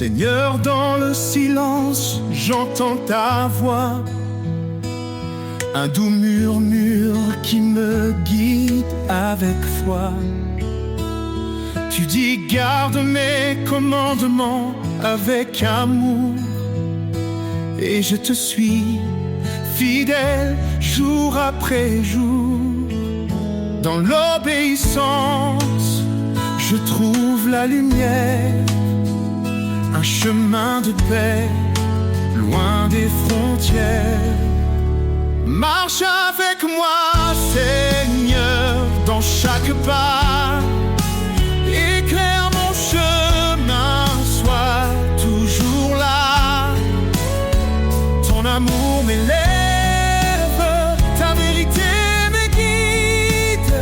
Seigneur, dans le silence, j'entends ta voix, un doux murmure qui me guide avec foi. Tu dis garde mes commandements avec amour, et je te suis fidèle jour après jour. Dans l'obéissance, je trouve la lumière, un chemin de paix, loin des frontières. Marche avec moi, Seigneur, dans chaque pas. Éclaire mon chemin, sois toujours là. Ton amour m'élève, ta vérité me guide.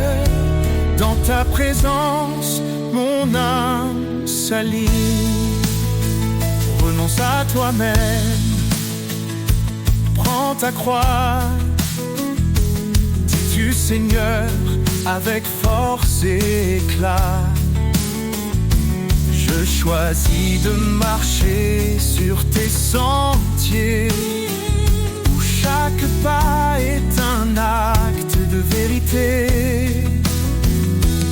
Dans ta présence, mon âme s'aligne. Renonce à toi-même, prends ta croix. Dis-tu Seigneur avec force et éclat. Je choisis de marcher sur tes sentiers, où chaque pas est un acte de vérité.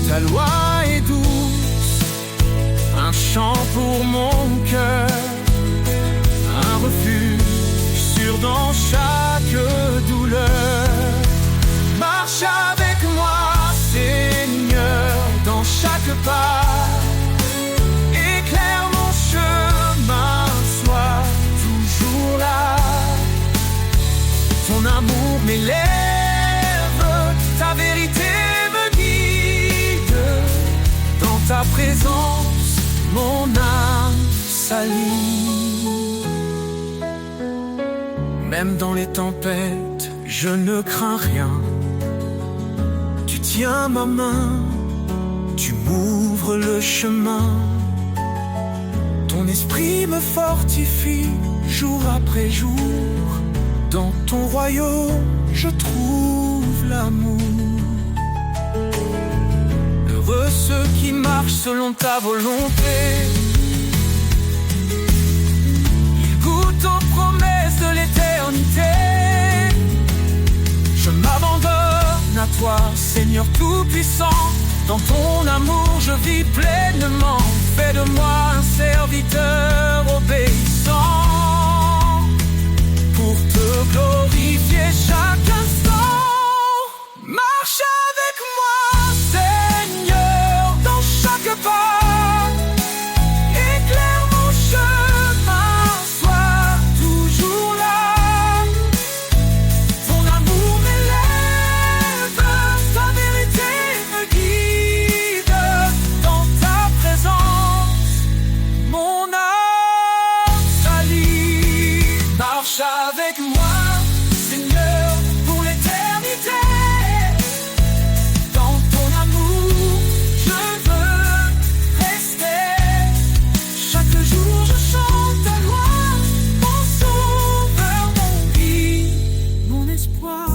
Ta loi est douce, un chant pour mon cœur, un refuge sûr dans chaque douleur. Marche avec moi, Seigneur, dans chaque pas. Éclaire mon chemin, sois toujours là. Ton amour m'élève, ta vérité me guide. Dans ta présence, mon âme s'aligne. Même dans les tempêtes, je ne crains rien. Tu tiens ma main, tu m'ouvres le chemin. Ton esprit me fortifie jour après jour. Dans ton royaume, je trouve l'amour. Heureux ceux qui marchent selon ta volonté. Ils goûtent aux promesses de l'éternité. Je m'abandonne à toi, Seigneur Tout-Puissant. Dans ton amour, je vis pleinement. Fais de moi un serviteur obéissant, pour te glorifier chaque instant. Marche avec moi, Seigneur, dans chaque pas. Éclaire mon chemin, sois toujours là. Ton amour m'élève, ta vérité me guide. Dans ta présence, mon âme s'allie. Marche avec moi, Seigneur, pour l'éternité. Dans ton amour, je veux rester. Chaque jour, je chante ta loi, mon sauveur, mon guide, mon espoir.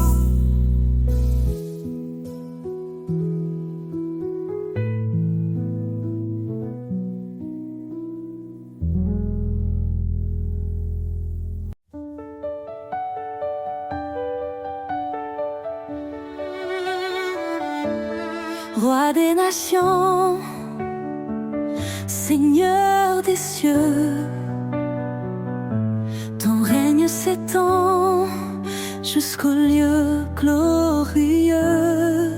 Roi des nations, Seigneur des cieux, ton règne s'étend jusqu'au lieu glorieux.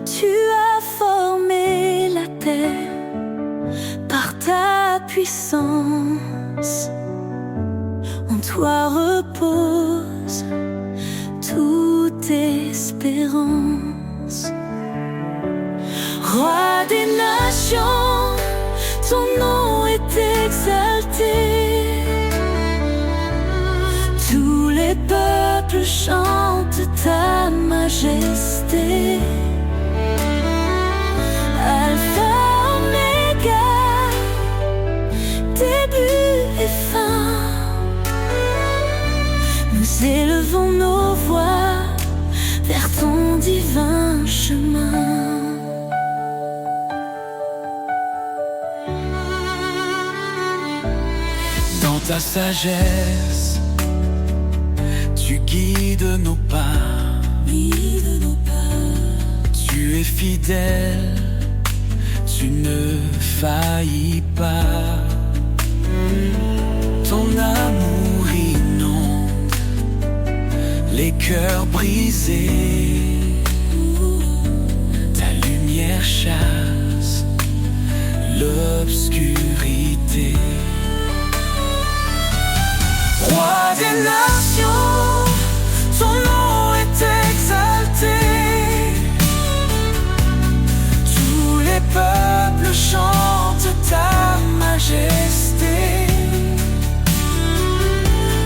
Tu as formé la terre par ta puissance. En toi repose toute espérance. Roi des nations, ton nom est exalté. Tous les peuples chantent ta majesté. Alpha, Oméga, début et fin. Nous élevons nos voix vers ton divin chemin. ta sagesse, tu guides nos pas. Tu es fidèle, tu ne faillis pas. Ton amour inonde les cœurs brisés. Ta lumière chasse l'obscurité. Roi des nations, ton nom est exalté. Tous les peuples chantent ta majesté.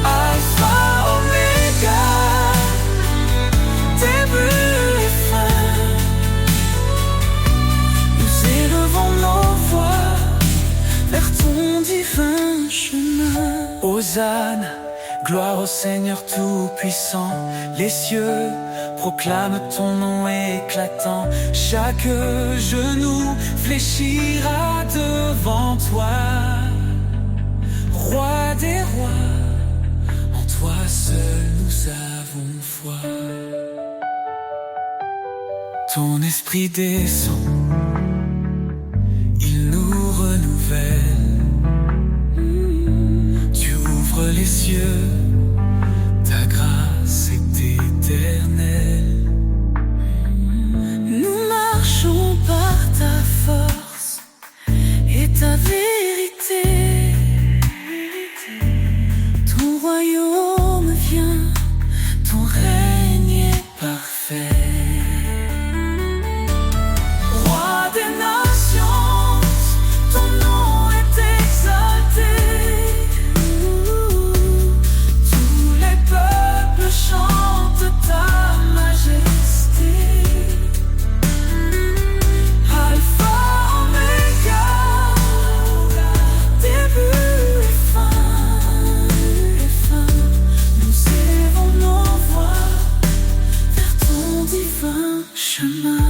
Alpha, Oméga, début et fin. Nous élevons nos voix vers ton divin chemin. Hosanna, gloire au Seigneur Tout-Puissant. Les cieux proclament ton nom éclatant. Chaque genou fléchira devant toi. Roi des rois, en toi seul nous avons foi. Ton esprit descend, il nous renouvelle. Tu ouvres les cieux, ta grâce est éternelle. Nous marchons par ta force et ta vérité. Ton royaume vient, ton règne est parfait. Roi des nations, ton nom est exalté. Tous les peuples chantent ta majesté. Alpha, Oméga, début et fin. Nous élevons nos voix vers ton divin chemin.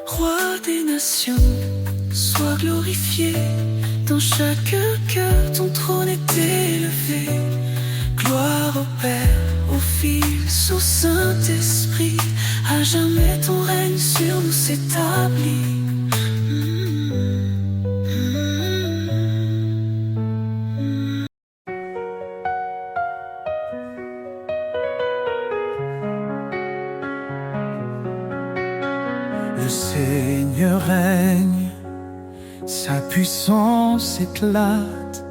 Roi des nations, sois glorifié. Dans chaque cœur, ton trône est élevé. Gloire au Père, au Fils, au Saint-Esprit. À jamais ton règne sur nous s'établit. Le Seigneur règne, sa puissance éclate.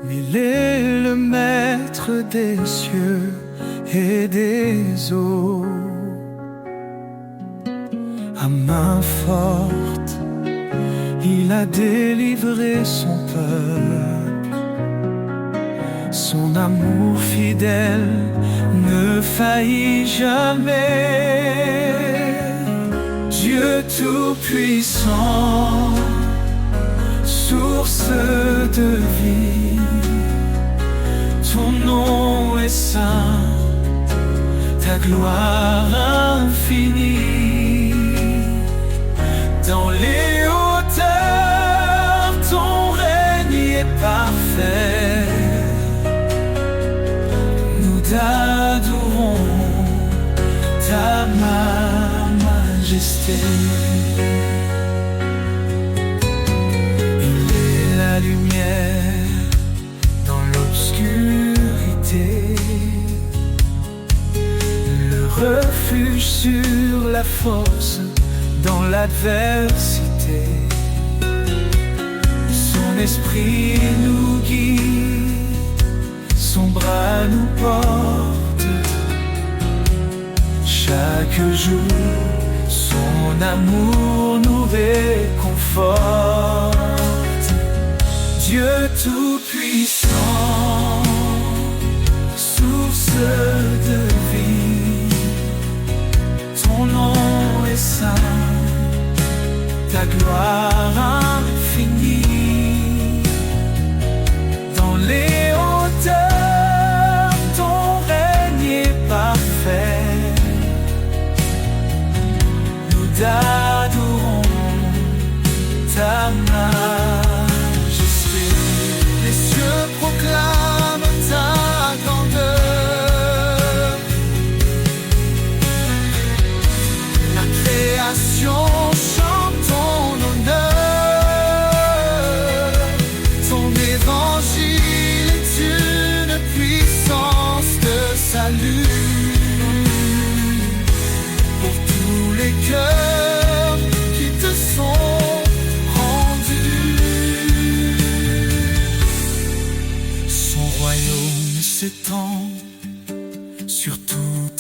Il est le maître des cieux et des eaux. À main forte, il a délivré son peuple. Son amour fidèle ne faillit jamais. Dieu tout-puissant, source de vie, ton nom est saint, ta gloire infinie. Dans les hauteurs, ton règne est parfait. Nous t'adorons, ta majesté. Il est la lumière dans l'obscurité, le refuge sur la force dans l'adversité. Son esprit nous guide, son bras nous porte. Chaque jour, son amour nous réconforte. Dieu tout-puissant, source de vie, ton nom est saint, ta gloire infinie. Dans les hauteurs, ton règne est parfait. Nous t'adorons, ta majesté.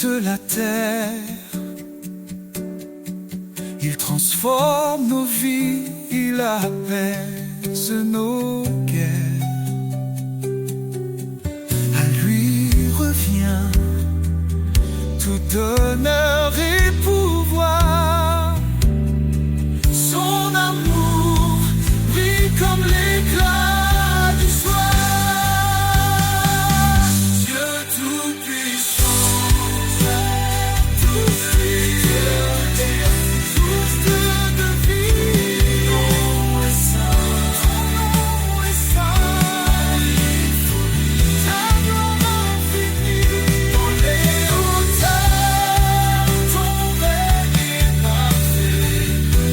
toute la terre. Il transforme nos vies, il apaise nos guerres. À lui revient tout honneur et pouvoir. Son amour brille comme l'éclat du soir. Dieu tout-puissant, tous de vie, ton nom est saint, ta gloire infinie. Dans les hauteurs, ton règne est parfait,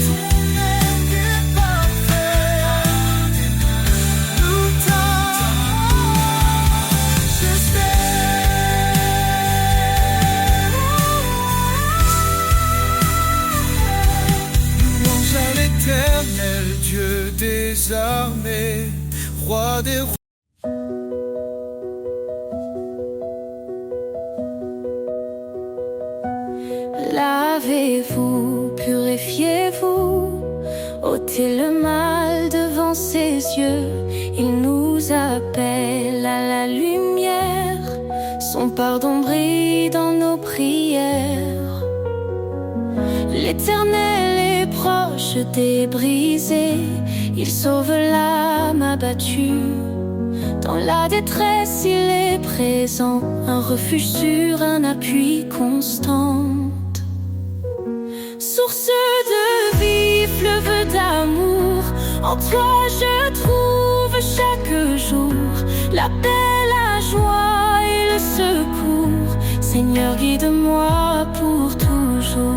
ton règne est parfait. Nous louange à l'Éternel, Dieu des armées, roi des rois. Lavez-vous, purifiez-vous, ôtez le mal devant ses yeux. Il nous appelle à la lumière, son pardon brille dans nos prières. L'Éternel est proche des brisés, il sauve l'âme abattue. Dans la détresse, il est présent, un refuge sûr, un appui constant. Source de vie, fleuve d'amour, en toi je trouve chaque jour la paix, la joie et le secours. Seigneur, guide-moi pour toujours.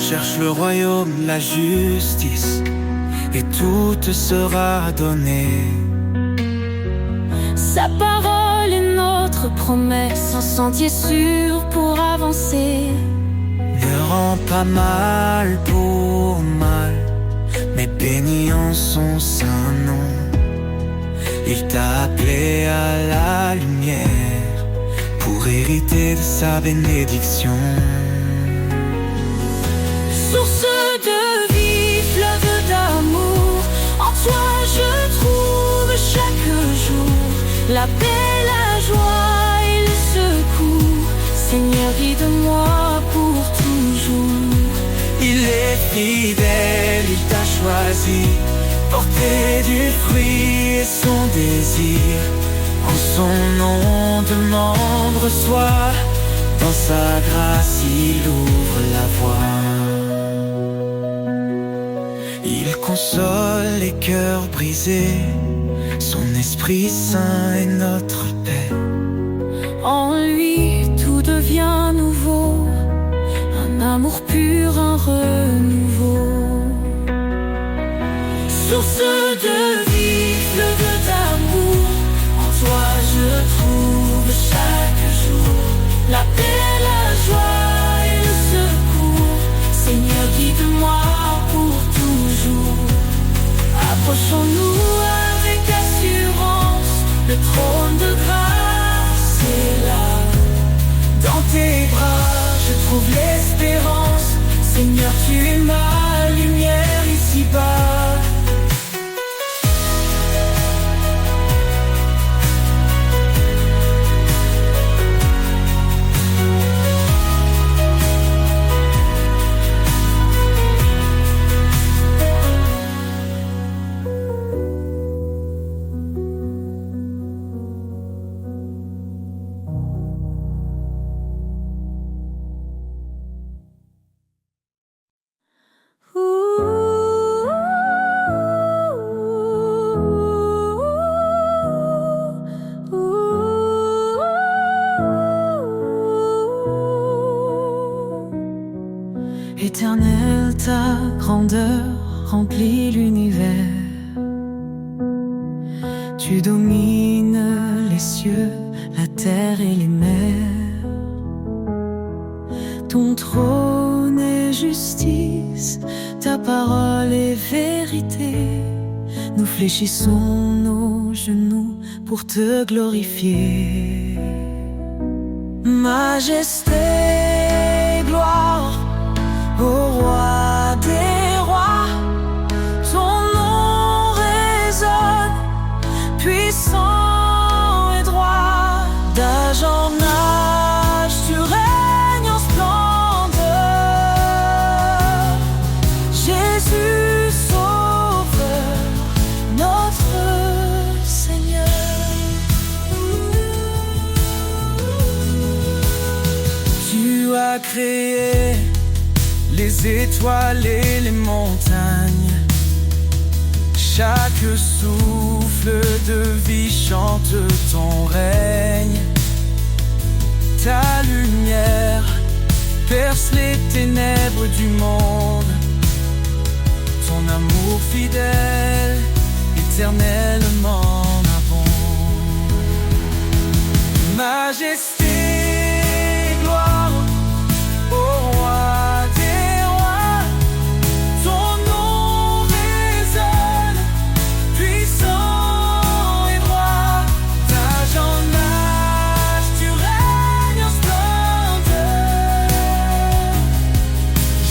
Cherche le royaume, la justice, et tout te sera donné. Sa parole est notre promesse, un sentier sûr pour avancer. Ne rends pas mal pour mal, mais bénis en son saint nom. Il t'a appelé à la lumière pour hériter de sa bénédiction. Source de vie, fleuve d'amour, en toi je trouve chaque jour la paix, la joie et le secours. Seigneur, guide-moi pour toujours. Il est fidèle, il t'a choisi, porter du fruit et son désir. En son nom demande, reçoit, dans sa grâce il ouvre la voie. Il console les cœurs brisés, son Esprit Saint est notre paix. En lui tout devient nouveau, un amour pur, un renouveau. Source de vie, fleuve d'amour, en toi je trouve chaque jour la paix, la joie et le secours. Seigneur, guide-moi pour toujours. Approchons-nous avec assurance, le trône de grâce est là. Dans tes bras je trouve l'espérance. Seigneur, tu es ma lumière ici-bas. Éternel, ta grandeur remplit l'univers. Tu domines les cieux, la terre et les mers. Ton trône est justice, ta parole est vérité. Nous fléchissons nos genoux pour te glorifier. Majesté, gloire au roi des rois. Ton nom résonne, puissant et droit. D'âge en âge, tu règnes en splendeur. Jésus, Sauveur, notre Seigneur. Tu as créé les étoiles et les montagnes. Chaque souffle de vie chante ton règne. Ta lumière perce les ténèbres du monde. Ton amour fidèle, éternellement abonde. Majesté, gloire au roi des rois. Ton nom résonne, puissant et droit. D'âge en âge, tu règnes en splendeur.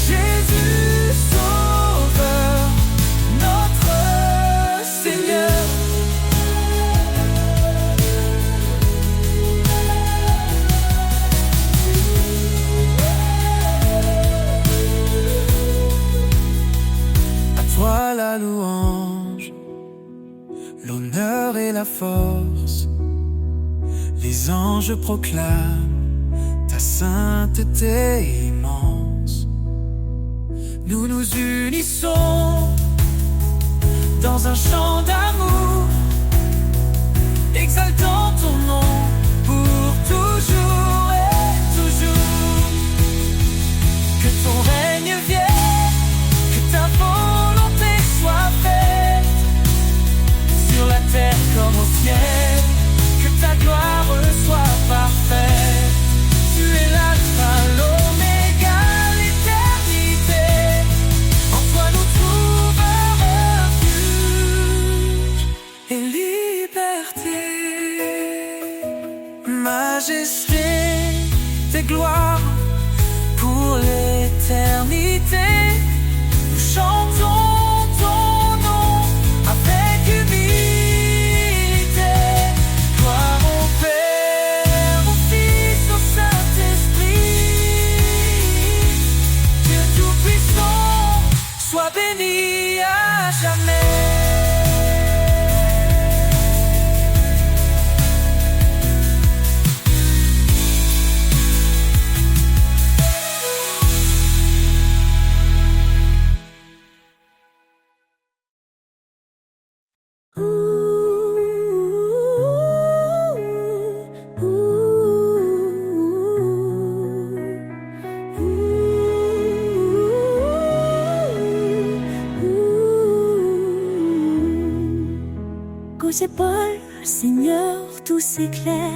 Jésus, Sauveur, notre Seigneur. À toi la louange, l'honneur et la force. Les anges proclament ta sainteté immense. Nous nous unissons dans un chant d'amour, exaltant ton nom pour toujours et toujours. Que ton règne vienne, que ta volonté soit faite, sur la terre comme au ciel, que ta gloire soit parfaite. Tu es l'alpha, l'oméga, l'éternité. En toi nous trouvons refuge et liberté. Majesté, tes gloires pour l'éternité. Nous chantons ton nom avec humilité. Gloire au Père, au Fils, au Saint-Esprit. Dieu Tout-Puissant, sois béni à jamais. Qu'aux épaules, Seigneur, tout s'éclaire.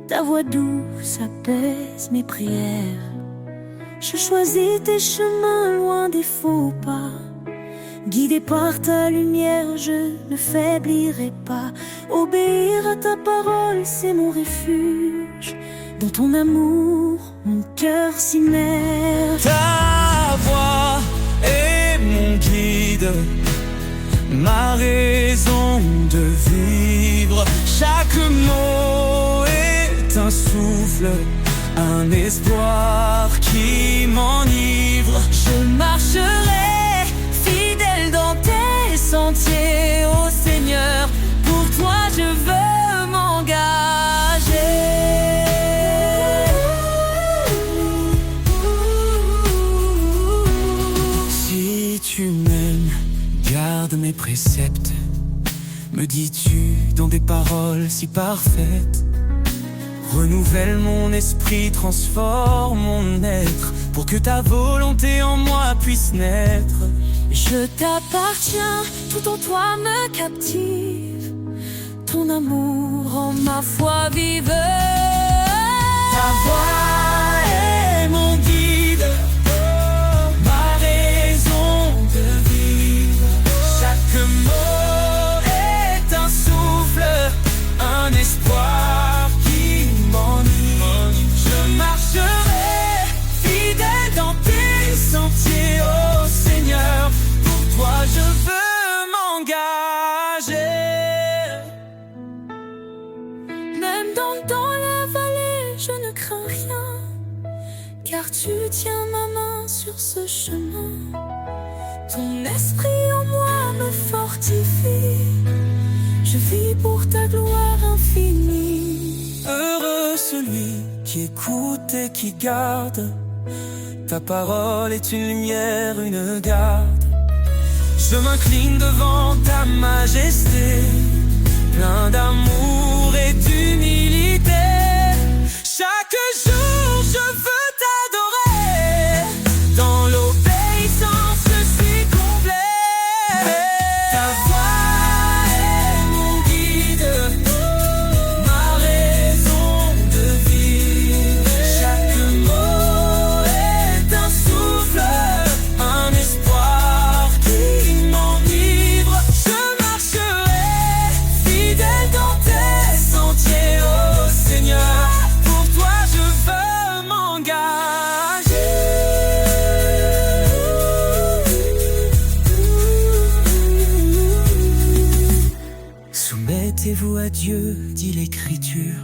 Ta voix douce apaise mes prières. Je choisis tes chemins loin des faux pas. Guidé par ta lumière, je ne faiblirai pas. Obéir à ta parole, c'est mon refuge. Dans ton amour, mon cœur s'immerge. Ta voix est mon guide, ma raison de vivre. Chaque mot est un souffle, un espoir qui m'enivre. Je marcherai fidèle dans tes sentiers, ô Seigneur. Pour toi je veux m'engager. Si tu m'aimes, garde mes préceptes. Me dis-tu dans des paroles si parfaites. Renouvelle mon esprit, transforme mon être, pour que ta volonté en moi puisse naître. Je t'appartiens, tout en toi me captive. Ton amour rend ma foi vive. Ta voix est mon guide, ma raison de vivre. Chaque mot est un souffle, un espoir qui m'enivre. car tu tiens ma main sur ce chemin. Ton esprit en moi me fortifie, je vis pour ta gloire infinie. Heureux celui qui écoute et qui garde, ta parole est une lumière, une garde. Je m'incline devant ta majesté, plein d'amour et d'humilité. Chaque jour je veux t'adorer, dans l'obéissance je suis complet. Ta voix est mon guide, ma raison de vivre. Chaque mot est un souffle, un espoir qui m'enivre. Je marcherai fidèle dans tes sentiers, ô Seigneur. Pour toi je veux m'engager. Soumettez-vous à Dieu, dit l'Écriture,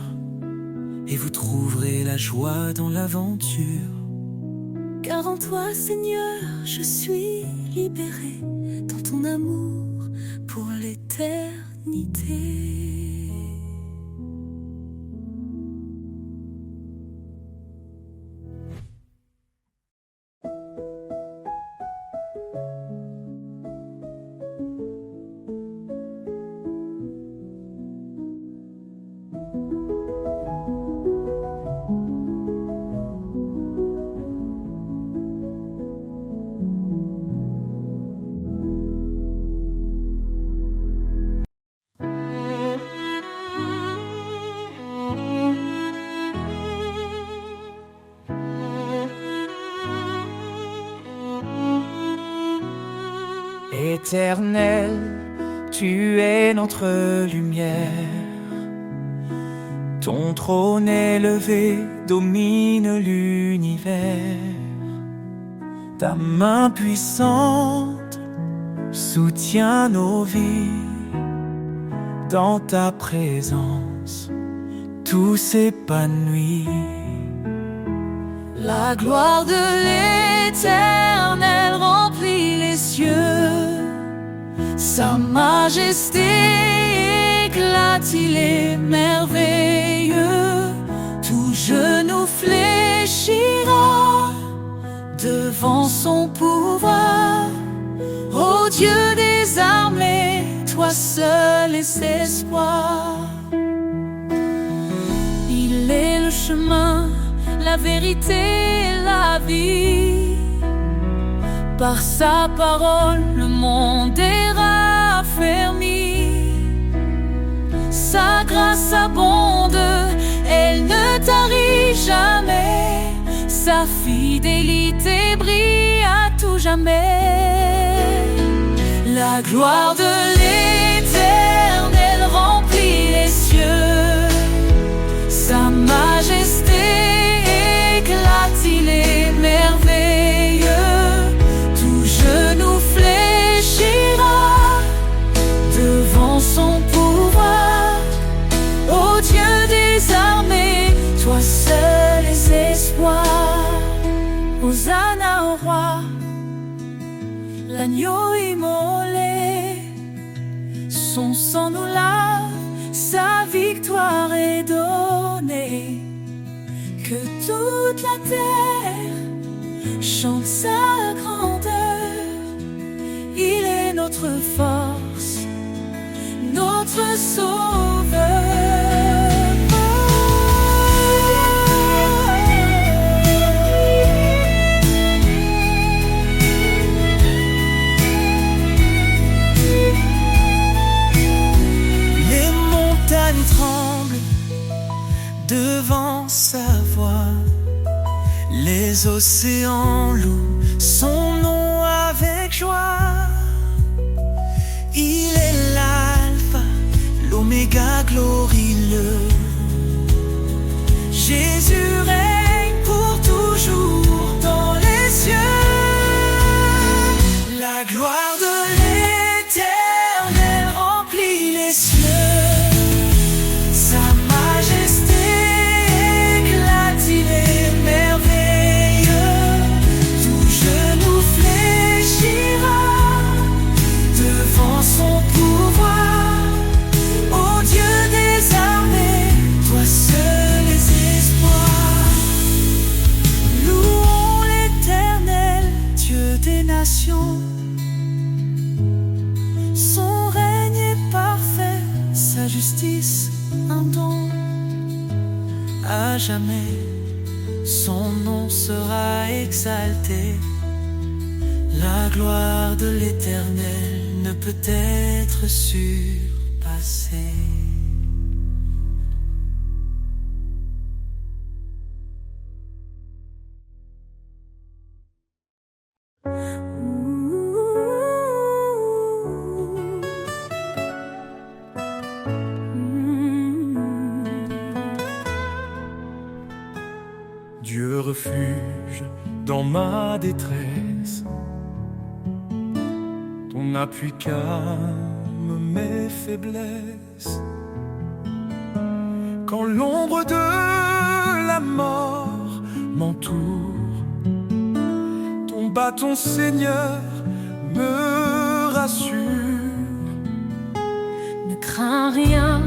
et vous trouverez la joie dans l'aventure. Car en toi, Seigneur, je suis libéré dans ton amour pour l'éternité. Éternel, tu es notre lumière. Ton trône élevé domine l'univers. Ta main puissante soutient nos vies. Dans ta présence, tout s'épanouit. La gloire de l'Éternel remplit les cieux. Sa majesté éclate, il est merveilleux. Tout genou fléchira devant son pouvoir. Ô Dieu des armées, toi seul est espoir. Il est le chemin, la vérité et la vie. Par sa parole, le monde est raffermi. Sa grâce abonde, elle ne tarit jamais. Sa fidélité brille à tout jamais. La gloire de l'Éternel remplit les cieux. Sa majesté éclate, il est merveilleux. Tout genou fléchira devant son pouvoir. Ô Dieu des armées, toi seul est espoir. Hosanna au roi, l'agneau immolé. Son sang nous lave, sa victoire est donnée. Que toute la terre chante sa grandeur. Il est notre force, notre sauveur. Les montagnes tremblent devant sa voix. Les océans louent son nom avec joie. Il est l'alpha, l'oméga glorieux. Jésus règne pour toujours dans les cieux. La gloire de l'Éternel remplit les cieux. Sa majesté éclate, il est merveilleux. justice, un don. À jamais, son nom sera exalté. La gloire de l'Éternel ne peut être surpassée. Dieu refuge dans ma détresse, ton appui calme mes faiblesses. Quand l'ombre de la mort m'entoure, ton bâton Seigneur me rassure. Ne crains rien,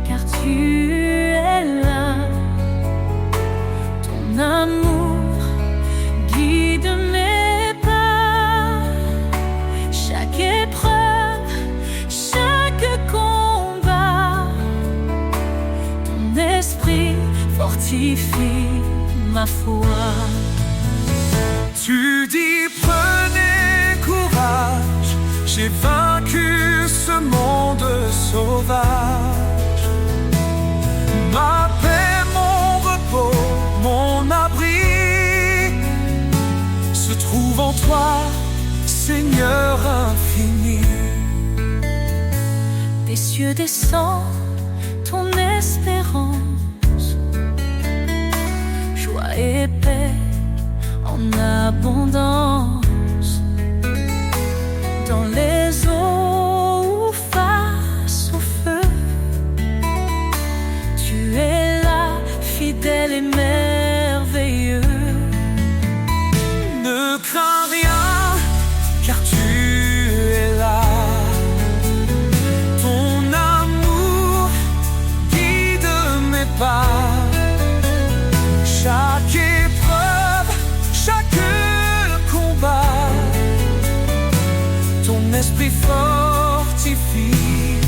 car tu es là. Ton amour guide mes pas. Chaque épreuve, chaque combat, ton esprit fortifie ma foi. Tu dis prenez courage, j'ai vaincu ce monde sauvage. Ma paix, mon repos, mon abri se trouve en toi, Seigneur infini. Des cieux descend ton espérance, joie et paix en abondance. Dans les eaux ou face au feu, tu es là, fidèle et merveilleux. Ne crains rien, car tu es là. Ton amour guide mes pas. Chaque épreuve, chaque combat, ton esprit fortifie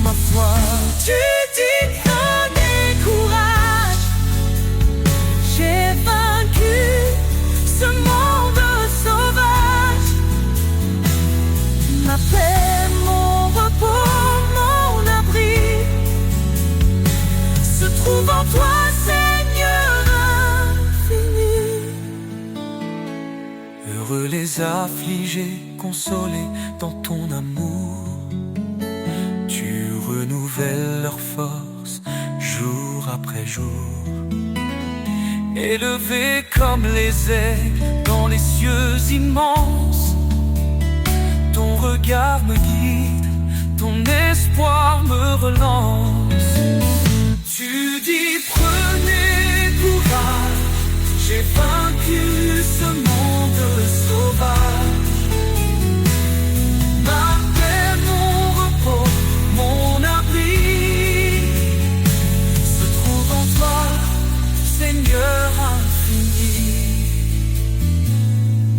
ma foi. Tu dis prenez courage, j'ai vaincu ce monde sauvage. Ma paix, mon repos, mon abri se trouve en toi, Seigneur infini. Heureux les affligés, consolés dans ton amour. Tu renouvelles leur force jour après jour. Élevés comme les aigles dans les cieux immenses, ton regard me guide, ton espoir me relance. Tu dis prenez courage, j'ai vaincu ce monde sauvage. Ma paix, mon repos, mon abri se trouve en toi, Seigneur infini.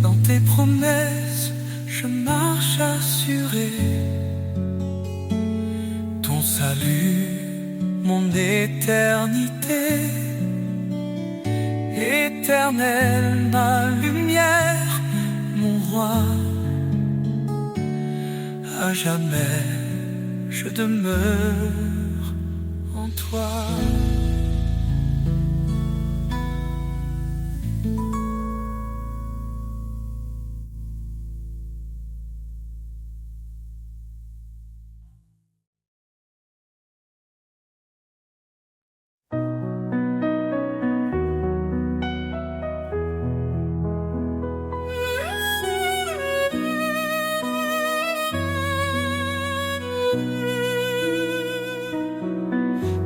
Dans tes promesses, je marche assuré. Ton salut, mon éternité. Éternel, ma lumière, mon roi. À jamais, je demeure en toi.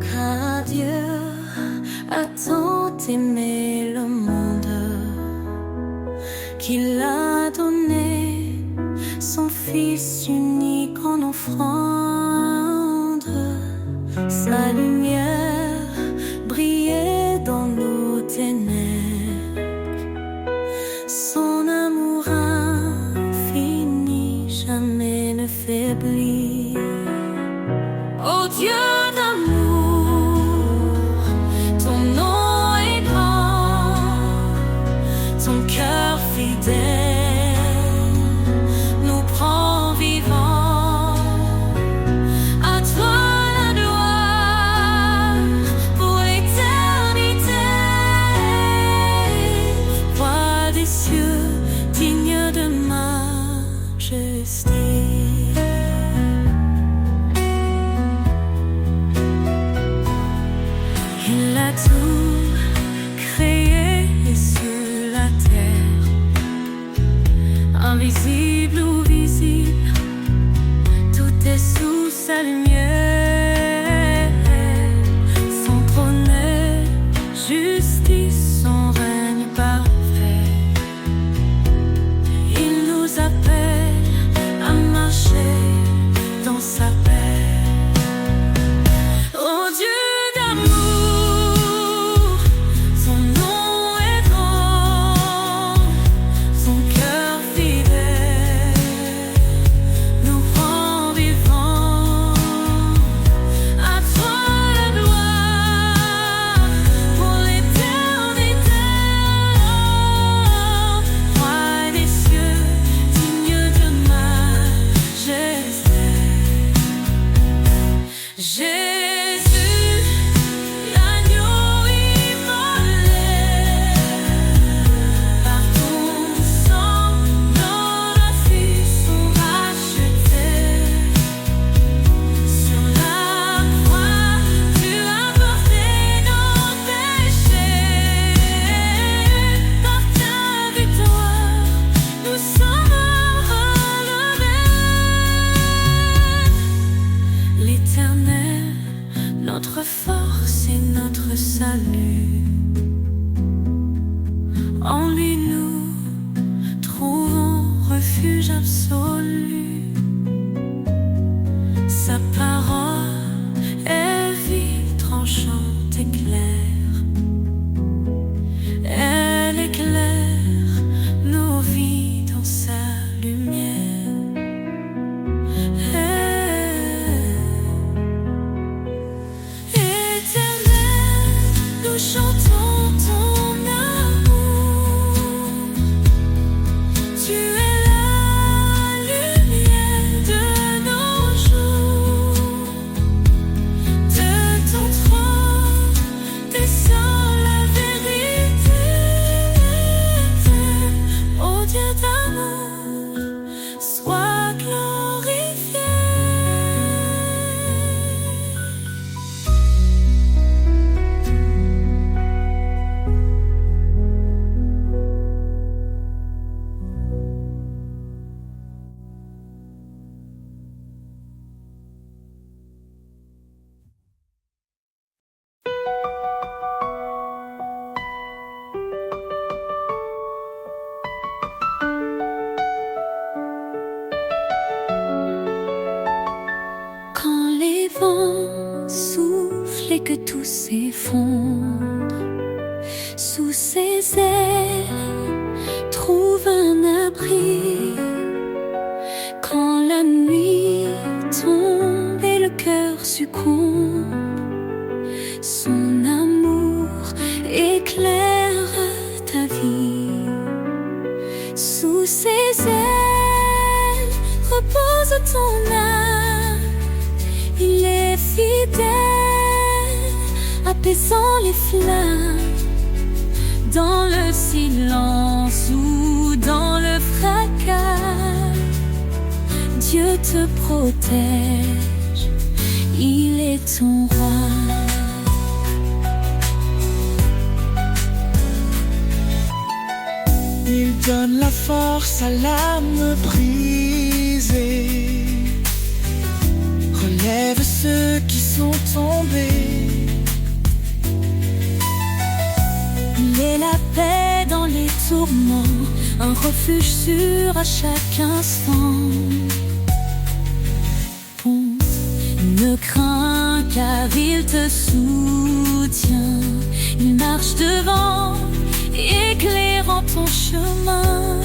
Car Dieu a tant aimé le monde qu'il a donné son Fils unique en offrande. Sa lumière brillait dans nos ténèbres, son amour infini jamais ne faiblit. Oh Dieu sa lumière. Son trône est justice, son règne parfait. Il nous appelle à marcher dans sa paix. Oh Dieu d'amour, son nom est grand, son cœur fidèle nous rend vivants. À toi la gloire pour l'éternité. Roi des cieux, digne de majesté. Jésus, l'agneau immolé, par ton sang, nos vies sont rachetées. Sur la croix, tu as porté nos péchés. Par ta victoire, nous sommes relevés. L'Éternel, notre force et notre salut, en lui nous trouvons refuge absolu. Sa parole est vive, tranchante et claire. Elle éclaire nos vies dans sa lumière. Éternel, nous chantons ton amour. Tu es la lumière de nos jours. De ton trône descend la vérité. Ô Dieu d'amour, sois glorifié. Quand les vents soufflent et que tout s'effondre, sous ses ailes, trouve un abri. Quand la nuit tombe et le cœur succombe, son amour éclaire ta vie. Sous ses ailes repose ton âme. Il est fidèle, apaisant les flammes. Dans le silence ou dans le fracas, Dieu te protège, il est ton roi. Il donne la force à l'âme brisée, relève ceux qui sont tombés. Il est la paix dans les tourments, un refuge sûr à chaque instant. Ponte, ne crains car il te soutient. Il marche devant, éclairant ton chemin.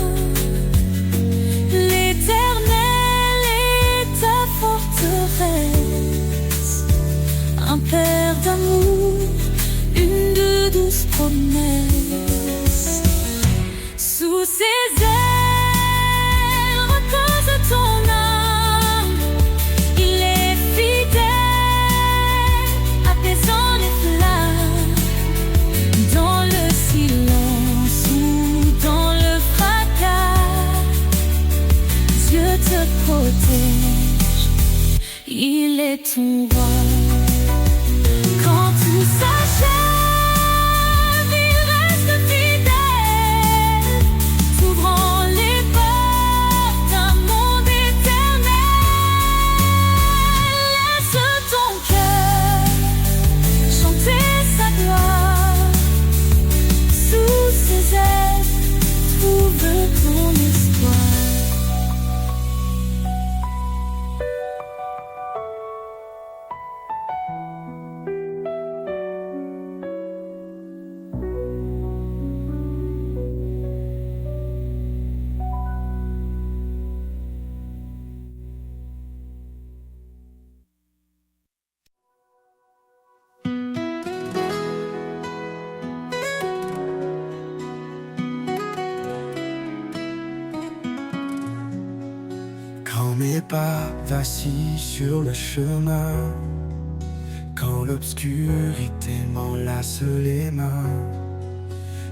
L'Éternel est ta forteresse, un Père d'amour, une de douces promesses. Sous ses ailes repose ton âme. Il est fidèle, apaisant les flammes. Dans le silence ou dans le fracas, Dieu te protège, il est ton roi. Quand tout s'achève, il reste fidèle, s'ouvrant les portes d'un monde éternel. pas vacille sur le chemin. Quand l'obscurité m'enlace les mains,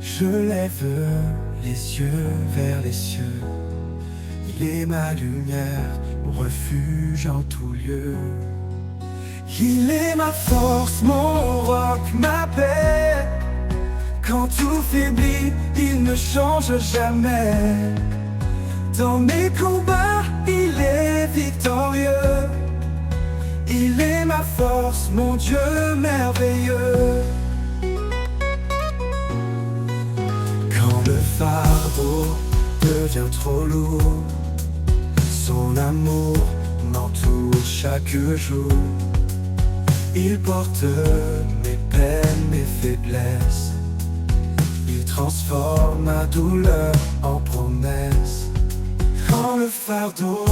je lève les yeux vers les cieux. Il est ma lumière, mon refuge en tout lieu. Il est ma force, mon roc, ma paix. Quand tout faiblit, il ne change jamais. Dans mes combats, il est victorieux. Il est ma force, mon Dieu merveilleux. Quand le fardeau devient trop lourd, son amour m'entoure chaque jour. Il porte mes peines, mes faiblesses. Il transforme ma douleur en promesse. Quand le fardeau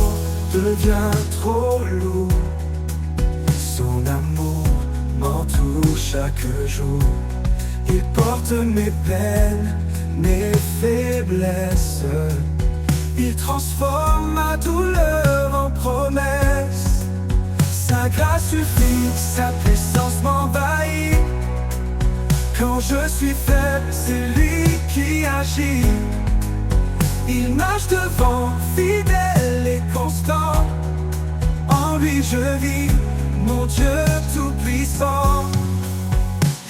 devient trop lourd, son amour m'entoure chaque jour. Il porte mes peines, mes faiblesses. Il transforme ma douleur en promesse. Sa grâce suffit, sa puissance m'envahit. Quand je suis faible, c'est lui qui agit. Il marche devant, fidèle et constant. En lui je vis, mon Dieu tout-puissant.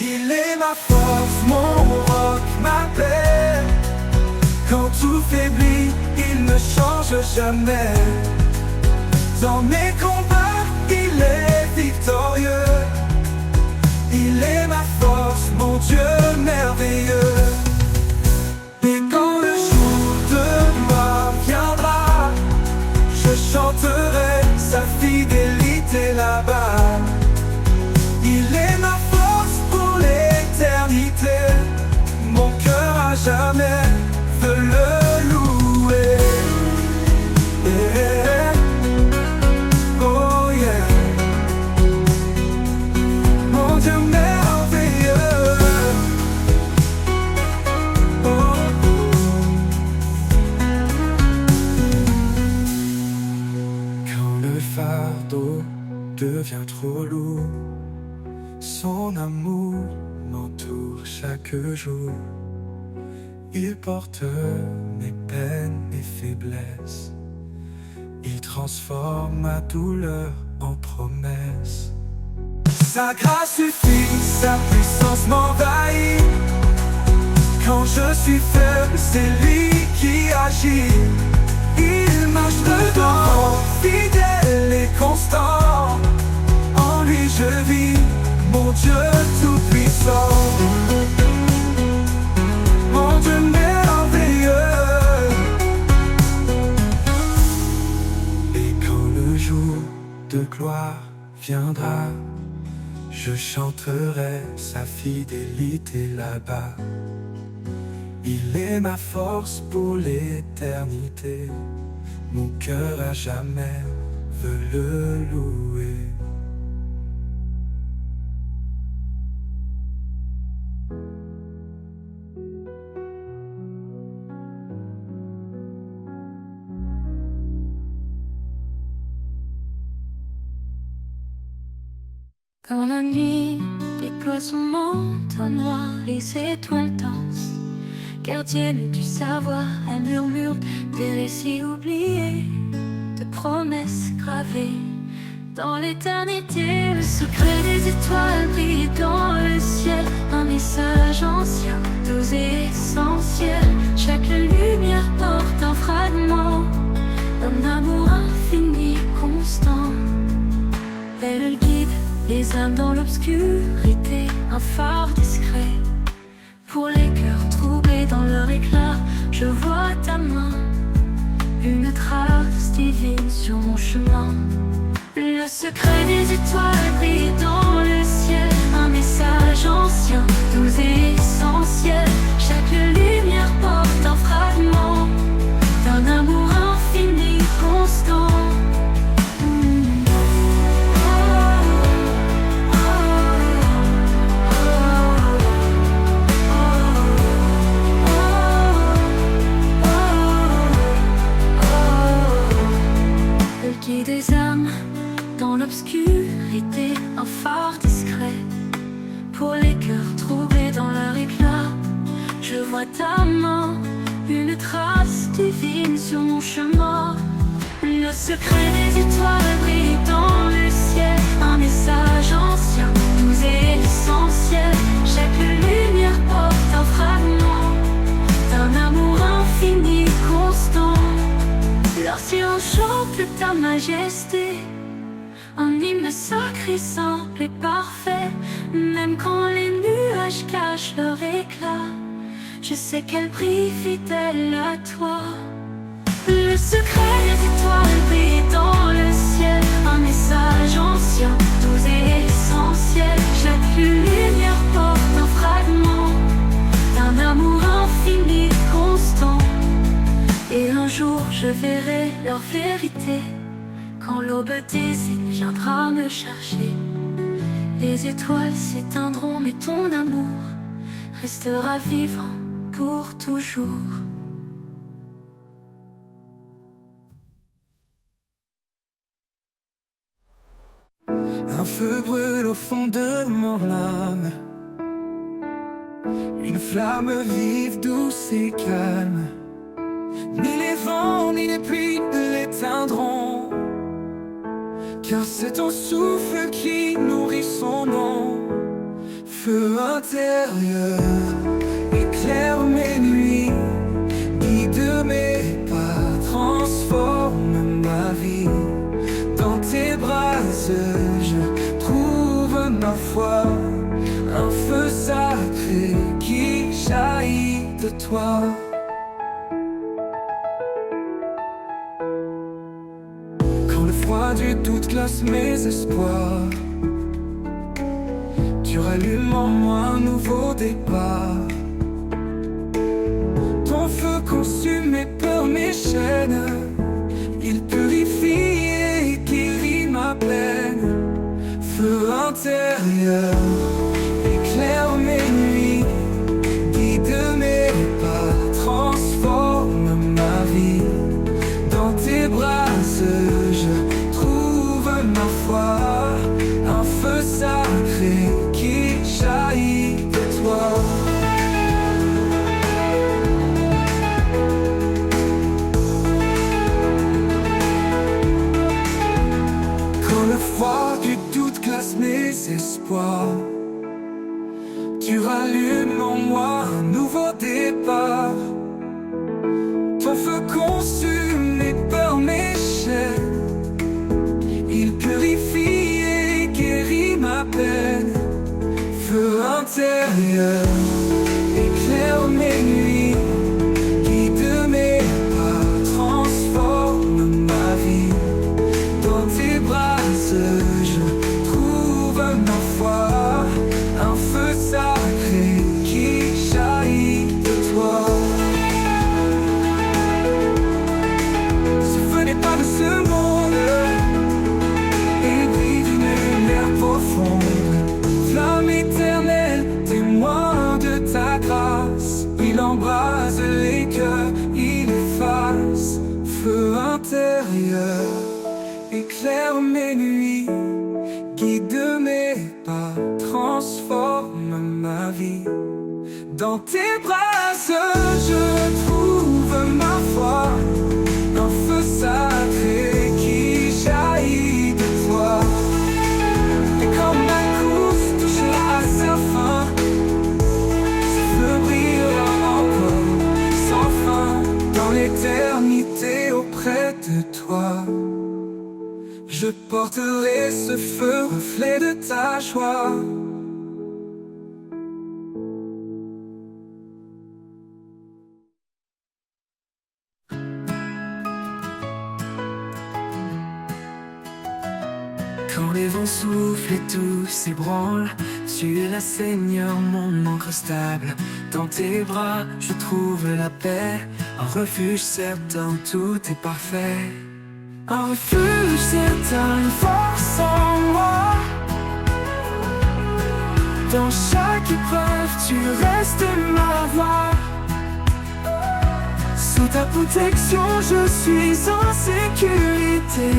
Il est ma force, mon roc, ma paix. Quand tout faiblit, il ne change jamais. Dans mes combats, il est victorieux. Il est ma force, mon Dieu merveilleux. Et quand le jour de gloire viendra, je chanterai sa fidélité là-bas. Il est ma force pour l'éternité. Mon cœur à jamais veut le louer. Yeah. Oh yeah. Mon Dieu merveilleux. Oh. Quand le fardeau devient trop lourd, son amour m'entoure chaque jour. Il porte mes peines, mes faiblesses. Il transforme ma douleur en promesse. Sa grâce suffit, sa puissance m'envahit. Quand je suis faible, c'est lui qui agit. Il marche dedans, fidèle et constant. En lui je vis, mon Dieu tout-puissant. Mon Dieu merveilleux. Et quand le jour de gloire viendra, je chanterai sa fidélité là-bas. Il est ma force pour l'éternité. Mon cœur à jamais veut le louer. Quand la nuit déploie son manteau noir, les étoiles dansent. Gardienne du savoir, elle murmure des récits oubliés, de promesses gravées dans l'éternité. Le secret des étoiles brille dans le ciel, un message ancien, doux et essentiel. Chaque lumière porte un fragment d'un amour infini, constant. Elle guide les âmes dans l'obscurité, un phare discret. Pour les cœurs troublés dans leur éclat, je vois ta main, une trace divine sur mon chemin. Le secret des étoiles brille dans le ciel, un message ancien, doux et essentiel. Chaque lumière porte un fragment d'un amour infini, constant. Guide vérité, un phare discret pour les cœurs troublés dans leur éclat. Je vois ta main, une trace divine sur mon chemin. Le secret des étoiles brille dans le ciel, un message ancien, doux et essentiel. Chaque lumière porte un fragment d'un amour infini, constant. Leur silence chante ta majesté, un hymne sacré, simple et parfait. Même quand les nuages cachent leur éclat, je sais qu'elle brille fidèle à toi. Le secret des étoiles brille dans le ciel, un message ancien, doux et essentiel. Chaque lumière porte un fragment d'un amour infini, constant. Et un jour je verrai leur vérité, quand l'aube désigne viendra me chercher. Les étoiles s'éteindront mais ton amour restera vivant pour toujours. Un feu brûle au fond de mon âme, une flamme vive, douce et calme. Ni les vents ni les pluies ne l'éteindront, car c'est ton souffle qui nourrit son nom. Feu intérieur, éclaire mes nuits, guide mes pas, transforme ma vie. Dans tes bras je trouve ma foi, un feu sacré qui jaillit de toi. Quand le froid du doute glace mes espoirs, tu rallumes en moi un nouveau départ. Ton feu consume mes peurs, mes chaînes, il purifie et guérit ma peine. Feu intérieur, éclaire mes nuits, guide mes pas, transforme ma vie. Dans tes bras je trouve ma foi, un feu sacré qui jaillit de toi. Le froid du doute glace mes espoirs, tu rallumes en moi un nouveau départ. Ton feu consume mes peurs, mes chaînes, il purifie et guérit ma peine. Feu intérieur, éclaire mes nuits, guide mes pas, transforme ma vie. Dans tes bras je trouve ma foi, un feu sacré qui jaillit de toi. Ce feu n'est pas de ce monde, il brille d'une lumière profonde. Flamme éternelle, témoin de ta grâce, il embrase les cœurs, il efface. Feu intérieur, éclaire mes nuits, guide mes pas, transforme ma vie. Dans tes bras je trouve ma foi, un feu sacré qui jaillit de toi. Et quand ma course touchera à sa fin, ce feu brillera encore sans fin dans l'éternité auprès de toi. Je porterai ce feu, reflet de ta joie. Quand les vents soufflent et tout s'ébranle, tu es la Seigneur, mon ancre stable. Dans tes bras, je trouve la paix, un refuge certain, tout est parfait. Un refuge certain, une force en moi. Dans chaque épreuve, tu restes ma voix. Sous ta protection, je suis en sécurité.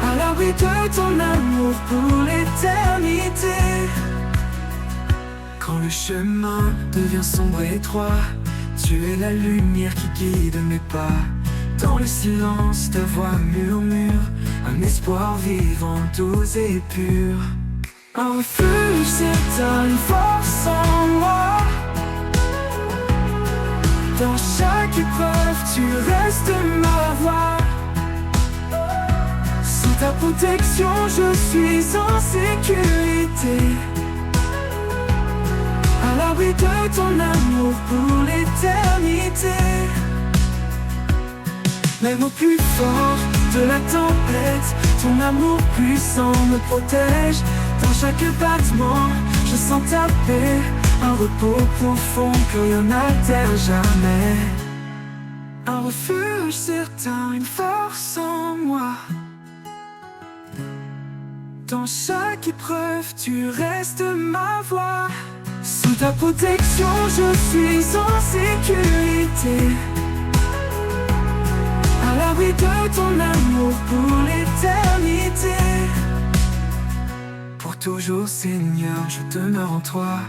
À l'abri de ton amour pour l'éternité. Quand le chemin devient sombre et étroit, tu es la lumière qui guide mes pas. Dans le silence, ta voix murmure un espoir vivant, doux et pur. Un refuge certain, une force en moi. Dans chaque épreuve, tu restes ma voix. Sous ta protection, je suis en sécurité. À l'abri de ton amour pour l'éternité. Même au plus fort de la tempête, ton amour puissant me protège. Dans chaque battement, je sens ta paix, un repos profond que rien n'altère jamais. Un refuge certain, une force en moi. Dans chaque épreuve, tu restes ma voix. Sous ta protection, je suis en sécurité. À l'abri de ton amour pour l'éternité. Pour toujours, Seigneur, je demeure en toi.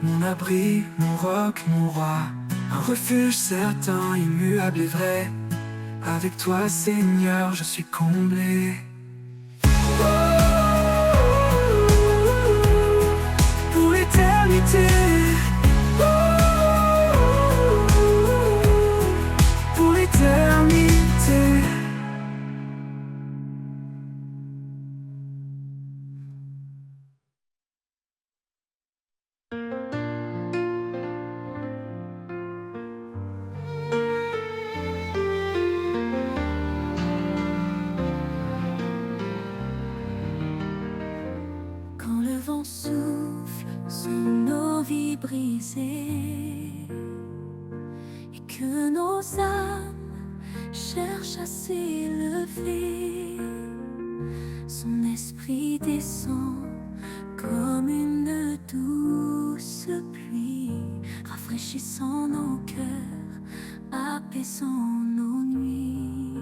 Mon abri, mon roc, mon roi. Un refuge certain, immuable et vrai. Avec toi, Seigneur, je suis comblé. Pour l'éternité. Pour l'éternité. Quand le vent souffle sur nos vies brisées et que nos âmes cherchent à s'élever, son esprit descend comme une douce pluie, rafraîchissant nos cœurs, apaisant nos nuits.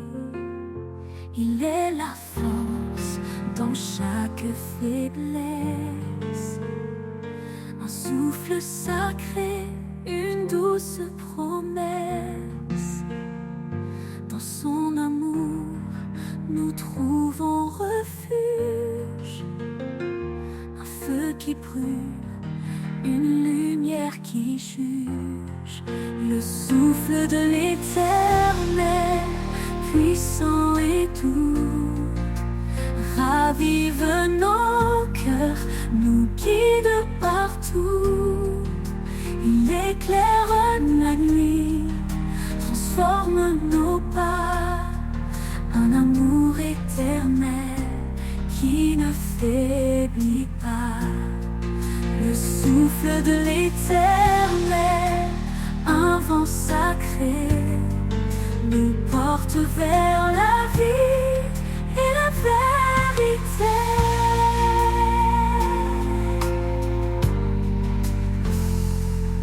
Il est la force dans chaque faiblesse, un souffle sacré, une douce promesse. Dans son amour, nous trouvons refuge, un feu qui brûle, une lumière qui juge, le souffle de l'éternel, puissant et doux, ravive nos cœurs, nous guide partout. Il éclaire la nuit, transforme nos pas, un amour éternel qui ne faiblit pas. Le souffle de l'éternel, un vent sacré, nous porte vers la vie et la vérité.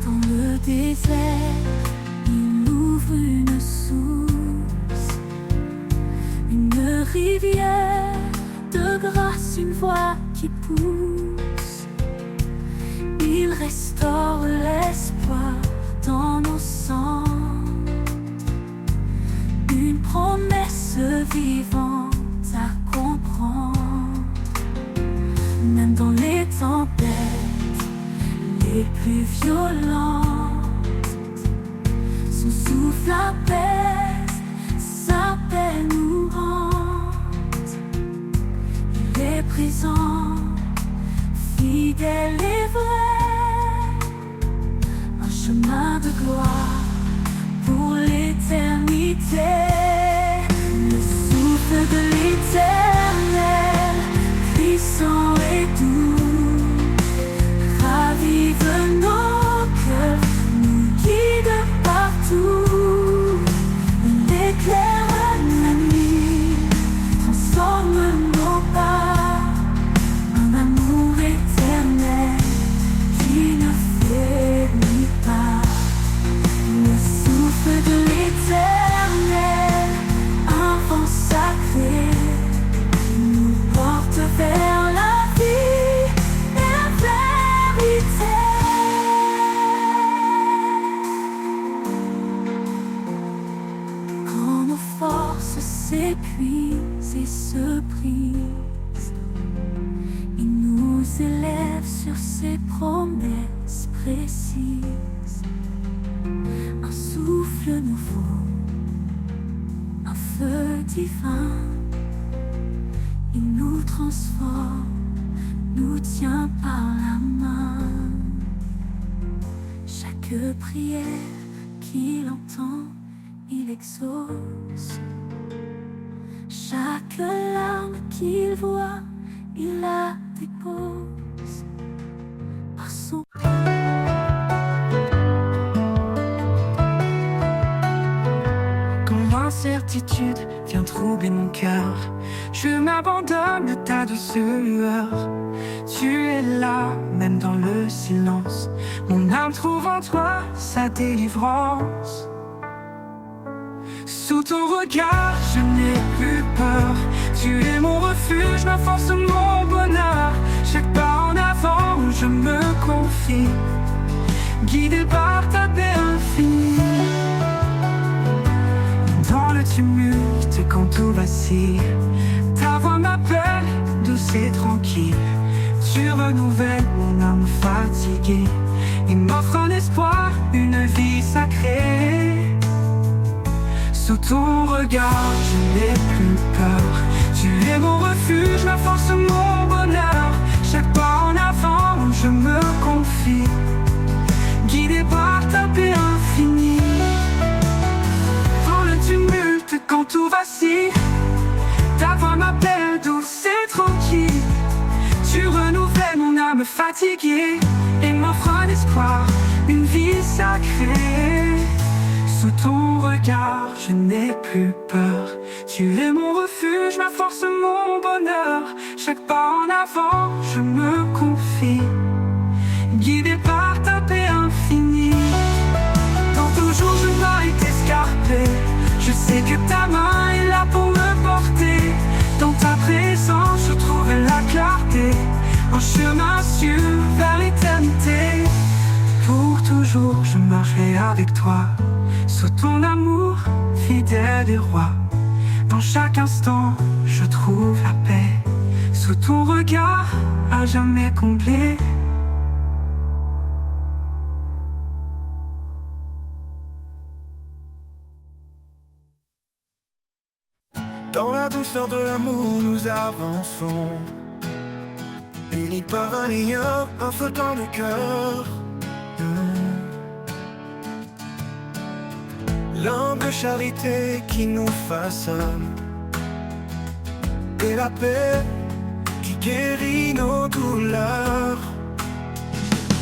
Dans le désert, il ouvre une source, une rivière de grâce, une voix qui pousse. Il restaure l'espoir dans nos sangs, une promesse vivante à comprendre. Même dans les tempêtes les plus violentes, son souffle apaise, sa paix nous hante. Il est présent, fidèle et vrai, un chemin de gloire pour l'éternité. Le souffle de l'éternel, puissant et doux, ravive nos cœurs, nous guide partout. Il éclaire la nuit, transforme nos pas, un amour éternel qui ne faiblit pas. Le souffle de l'éternel, un vent sacré, méprise. Il nous élève sur ses promesses précises. Un souffle nouveau, un feu divin. Il nous transforme, nous tient par la main. Chaque prière qu'il entend, il exauce. Chaque larme qu'il voit, il la dépose par son. Quand l'incertitude vient troubler mon cœur, je m'abandonne à ta douceur. Tu es là, même dans le silence. Mon âme trouve en toi sa délivrance. Sous ton regard, je n'ai plus peur. Tu es mon refuge, ma force, mon bonheur. Chaque pas en avant, je me confie, guidé par ta paix infinie. Dans le tumulte, quand tout vacille, ta voix m'appelle, douce et tranquille. Tu renouvelles mon âme fatiguée et m'offre un espoir, une vie sacrée. Sous ton regard, je n'ai plus peur. Tu es mon refuge, ma force, mon bonheur. Chaque pas en avant, je me confie, guidé par ta paix infinie. Dans le tumulte, quand tout vacille, ta voix m'appelle, douce et tranquille. Tu renouvelles mon âme fatiguée et m'offres un espoir, une vie sacrée. Sous ton regard, je n'ai plus peur. Tu es mon refuge, ma force, mon bonheur. Chaque pas en avant, je me confie, guidé par ta paix infinie. Quand toujours je dois être escarpé, je sais que ta main est là pour me porter. Dans ta présence, je trouve la clarté, un chemin sûr vers l'éternité. Pour toujours, je marcherai avec toi, sous ton amour, fidèle et roi. Dans chaque instant, je trouve la paix, sous ton regard, à jamais comblé. Dans la douceur de l'amour, nous avançons, unis par un lien, un feu dans le cœur. L'humble charité qui nous façonne, et la paix qui guérit nos douleurs.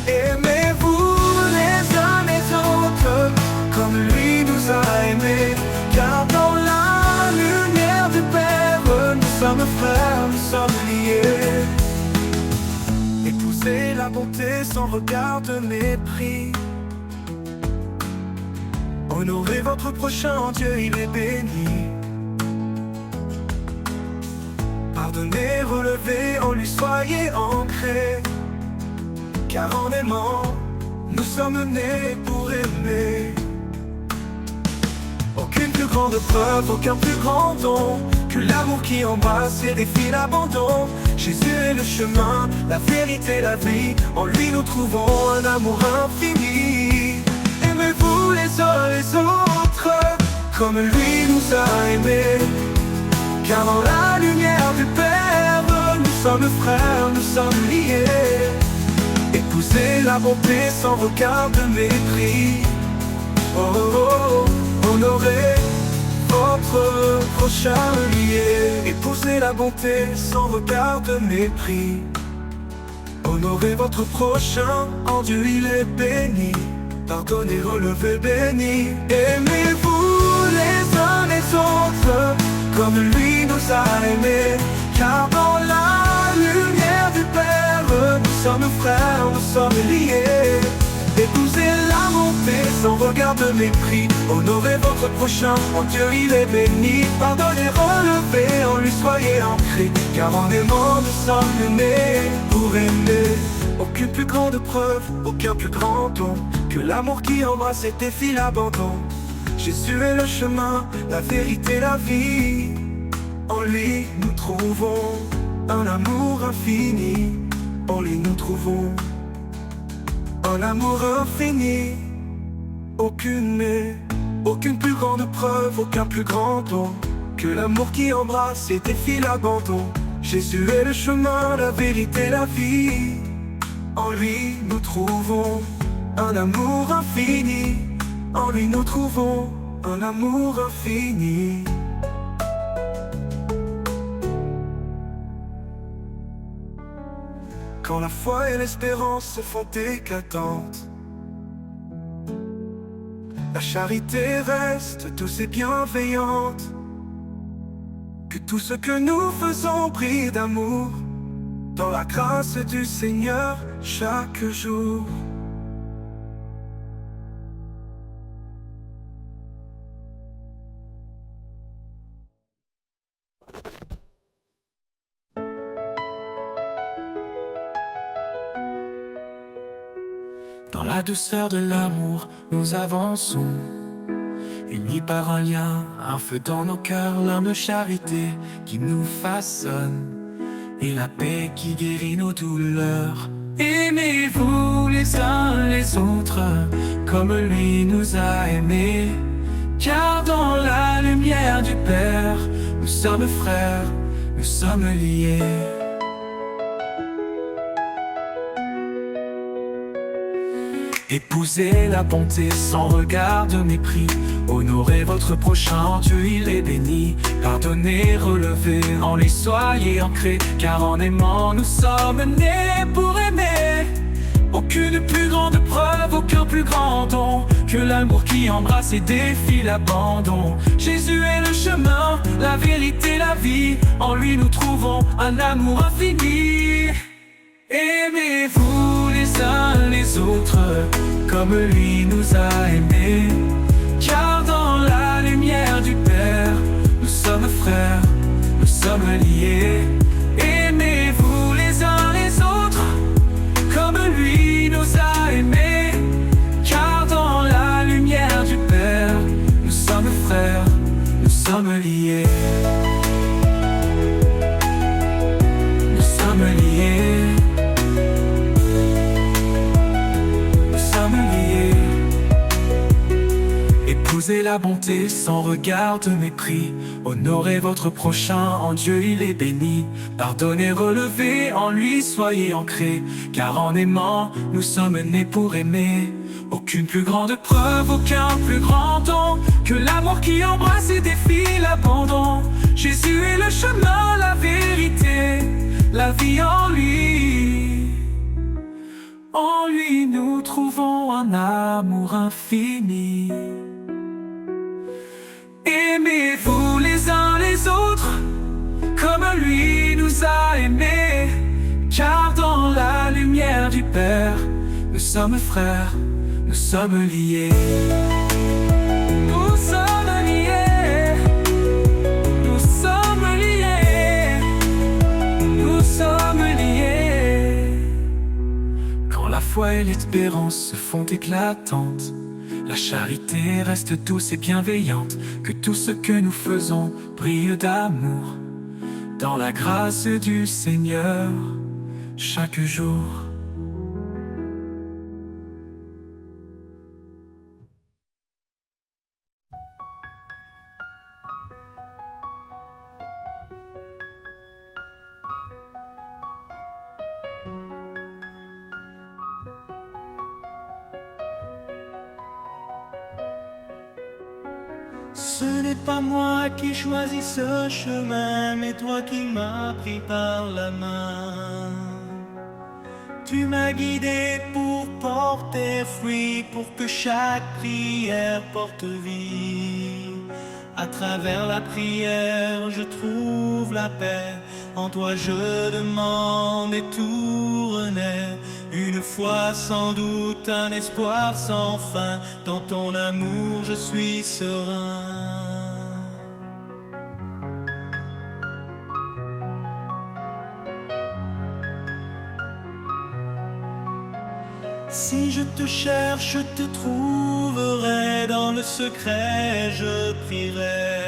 Aimez-vous les uns les autres comme lui nous a aimés, car dans la lumière du Père, nous sommes frères, nous sommes liés. Épousez la bonté sans regard de mépris. Honorez votre prochain, en Dieu il est béni. Pardonnez, relevez, en lui soyez ancrés. Car en aimant, nous sommes nés pour aimer. Aucune plus grande preuve, aucun plus grand don que l'amour qui embrasse et défie l'abandon. Jésus est le chemin, la vérité, la vie. En lui nous trouvons un amour infini. Aimez-vous les uns les autres comme lui nous a aimés, car dans la lumière du Père, nous sommes frères, nous sommes liés. Épousez la bonté sans regard de mépris. Oh, oh, oh, honorez votre prochain lié. Épousez la bonté sans regard de mépris. Honorez votre prochain, en Dieu il est béni. Pardonnez, relevez, béni. Aimez-vous les uns les autres comme lui nous a aimés, car dans la lumière du Père, nous sommes frères, nous sommes liés. Épousez la bonté sans regard de mépris. Honorez votre prochain, en Dieu il est béni. Pardonnez, relevez, en lui soyez ancrés, car en aimant nous sommes nés pour aimer. Aucune plus grande preuve, aucun plus grand don que l'amour qui embrasse et défie l'abandon. Jésus est le chemin, la vérité, la vie. En lui nous trouvons un amour infini. En lui nous trouvons un amour infini. Aucune plus grande preuve, aucun plus grand don que l'amour qui embrasse et défie l'abandon. Jésus est le chemin, la vérité, la vie. En lui nous trouvons un amour infini. En lui nous trouvons un amour infini. Quand la foi et l'espérance se font éclatantes, la charité reste douce et bienveillante. Que tout ce que nous faisons brille d'amour dans la grâce du Seigneur chaque jour. Dans la douceur de l'amour, nous avançons, unis par un lien, un feu dans nos cœurs, l'âme de charité qui nous façonne, et la paix qui guérit nos douleurs. Aimez-vous les uns les autres, comme lui nous a aimés, car dans la lumière du Père, nous sommes frères, nous sommes liés. Épousez la bonté sans regard de mépris. Honorez votre prochain, en Dieu il est béni. Pardonnez, relevez, en lui soyez ancrés, car en aimant nous sommes nés pour aimer. Aucune plus grande preuve, aucun plus grand don que l'amour qui embrasse et défie l'abandon. Jésus est le chemin, la vérité, la vie. En lui nous trouvons un amour infini. Aimez-vous les uns les autres, comme lui nous a aimés, car dans la lumière du Père, nous sommes frères, nous sommes liés. Aimez-vous les uns les autres, comme lui nous a aimés, car dans la lumière du Père, nous sommes frères, nous sommes liés. Nous sommes liés. Épousez la bonté sans regard de mépris. Honorez votre prochain, en Dieu il est béni. Pardonnez, relevez, en lui soyez ancrés, car en aimant nous sommes nés pour aimer. Aucune plus grande preuve, aucun plus grand don que l'amour qui embrasse et défie l'abandon. Jésus est le chemin, la vérité, la vie en lui. En lui nous trouvons un amour infini. Aimez-vous les uns les autres, comme lui nous a aimés, car dans la lumière du Père, nous sommes frères, nous sommes liés. Nous sommes liés, nous sommes liés, nous sommes liés. Quand la foi et l'espérance se font éclatantes, la charité reste douce et bienveillante. Que tout ce que nous faisons brille d'amour dans la grâce du Seigneur chaque jour. Ce n'est pas moi qui choisis ce chemin, mais toi qui m'as pris par la main. Tu m'as guidé pour porter fruit, pour que chaque prière porte vie. À travers la prière, je trouve la paix. En toi je demande et tout renaît. Une foi sans doute, un espoir sans fin. Dans ton amour je suis serein. Si je te cherche, je te trouverai. Dans le secret je prierai.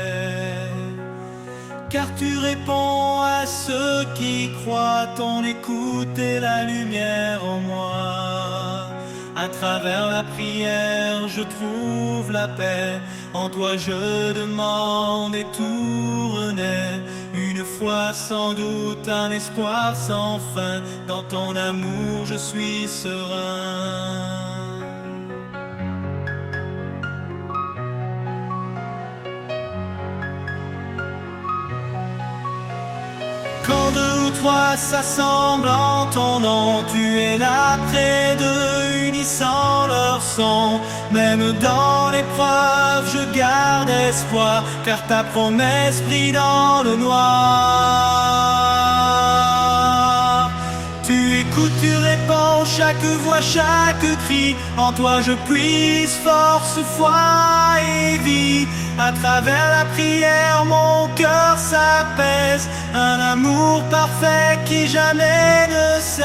car tu réponds à ceux qui croient. Ton écoute est la lumière en moi. À travers la prière, je trouve la paix. En toi je demande et tout renaît. Une foi sans doute, un espoir sans fin. Dans ton amour je suis serein. Quand deux ou trois s'assemblent en ton nom, tu es là près d'eux, unissant leur son. Même dans l'épreuve, je garde espoir, car ta promesse brille dans le noir. Tu écoutes, tu réponds, chaque voix, chaque cri. En toi je puise force, foi et vie. À travers la prière, mon cœur s'apaise. Un amour parfait qui jamais ne cesse.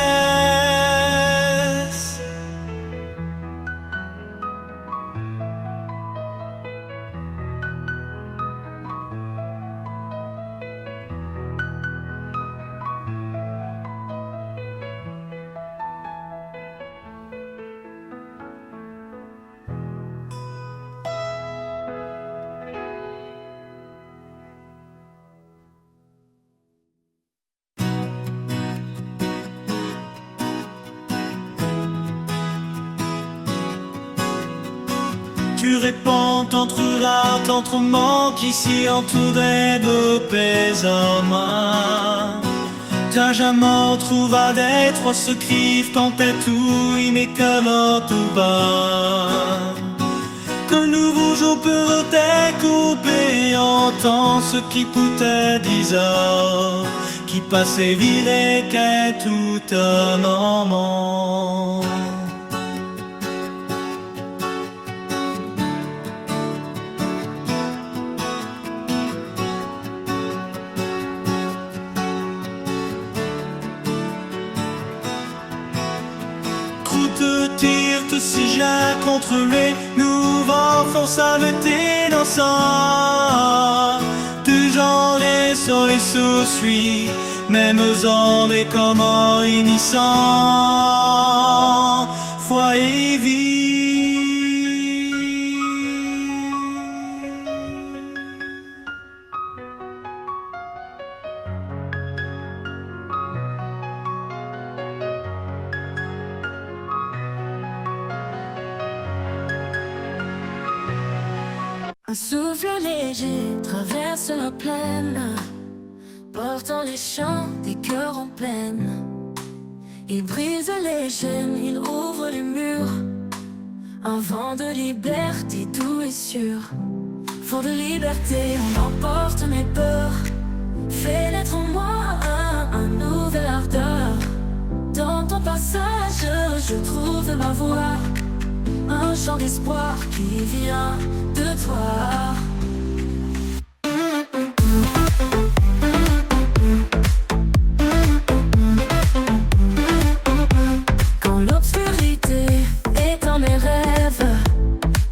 Tu réponds, t'entrera, t'entrement qu'ici entouré de paix en main. Ta jamais trouva d'être ce cri, tempête où il n'est qu'un tout bas. Que nouveau jour peut découper, entend ce qui coûtait 10 heures, qui passait viré qu'est tout un moment. Tire, te siège contre les nouveaux forces avec tes dansants. Du genre et sur les sous-suits, même en des comment inissants. Foi et vie. Un souffle léger traverse la plaine, portant les chants des cœurs en peine. Il brise les chaînes, il ouvre les murs. Un vent de liberté doux et sûr. Fort de liberté, on emporte mes peurs. Fais naître en moi un nouvel ardeur. Dans ton passage, je trouve ma voix. Un chant d'espoir qui vient de toi. Quand l'obscurité est dans mes rêves,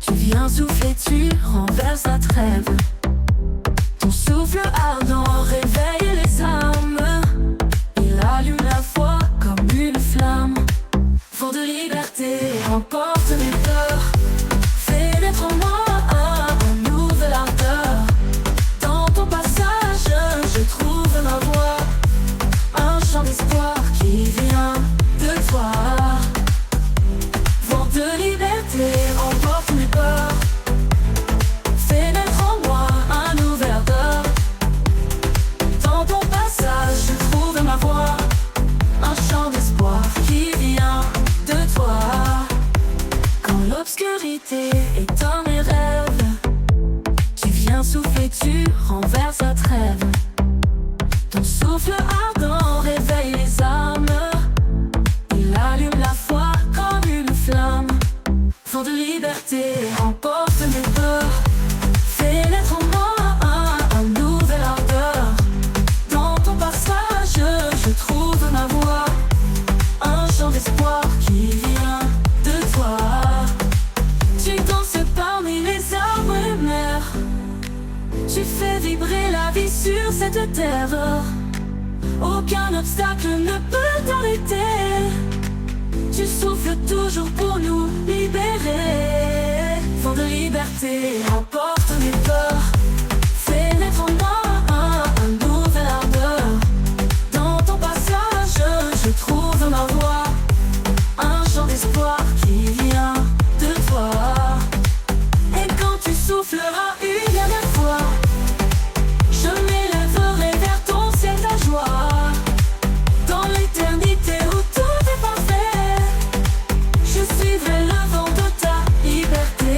tu viens souffler, tu renverses la trêve. Ton souffle ardent réveille les âmes. Il allume la foi comme une flamme. Fort de liberté, emporte mes peurs. Fais naître en moi un nouvel ardeur. Dans ton passage, je trouve ma voix. Un chant d'espoir qui vient de toi. Vent de liberté, emporte mes peurs. Fais naître en moi un nouvel ardeur. Dans ton passage, je trouve ma voix. Un chant d'espoir qui vient de toi. Quand l'obscurité est dans mes rêves, tu viens souffler, tu renverses la trêve. Ton souffle ardent réveille les âmes. Il allume la foi comme une flamme. Fort de liberté, emporte mes peurs. Fais naître en moi un nouvel ardeur. Dans ton passage, je trouve ma voix. Un chant d'espoir qui vient de toi. Tu danses parmi les arbres et mers. Tu Tu fais vibrer la vie sur cette terre. Aucun obstacle ne peut t'arrêter. Tu souffles toujours pour nous libérer. Vent de liberté, emporte mes peurs. Fais naître en moi un nouvel ardeur. Dans ton passage, je trouve ma voix. Un chant d'espoir qui vient de toi. Et quand tu souffleras une dernière fois, je m'élèverai vers ton ciel ta joie. Dans l'éternité où tout est parfait, je suivrai le vent de ta liberté.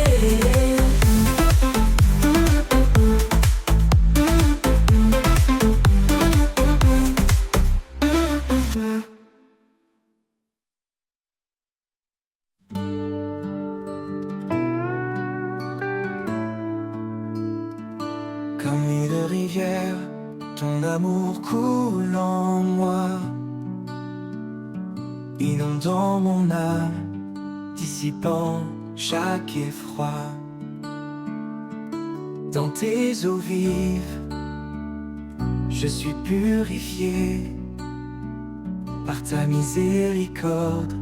Comme une rivière, ton amour coule en moi, inondant mon âme, dissipant chaque effroi. Dans tes eaux vives, je suis purifié. Par ta miséricorde,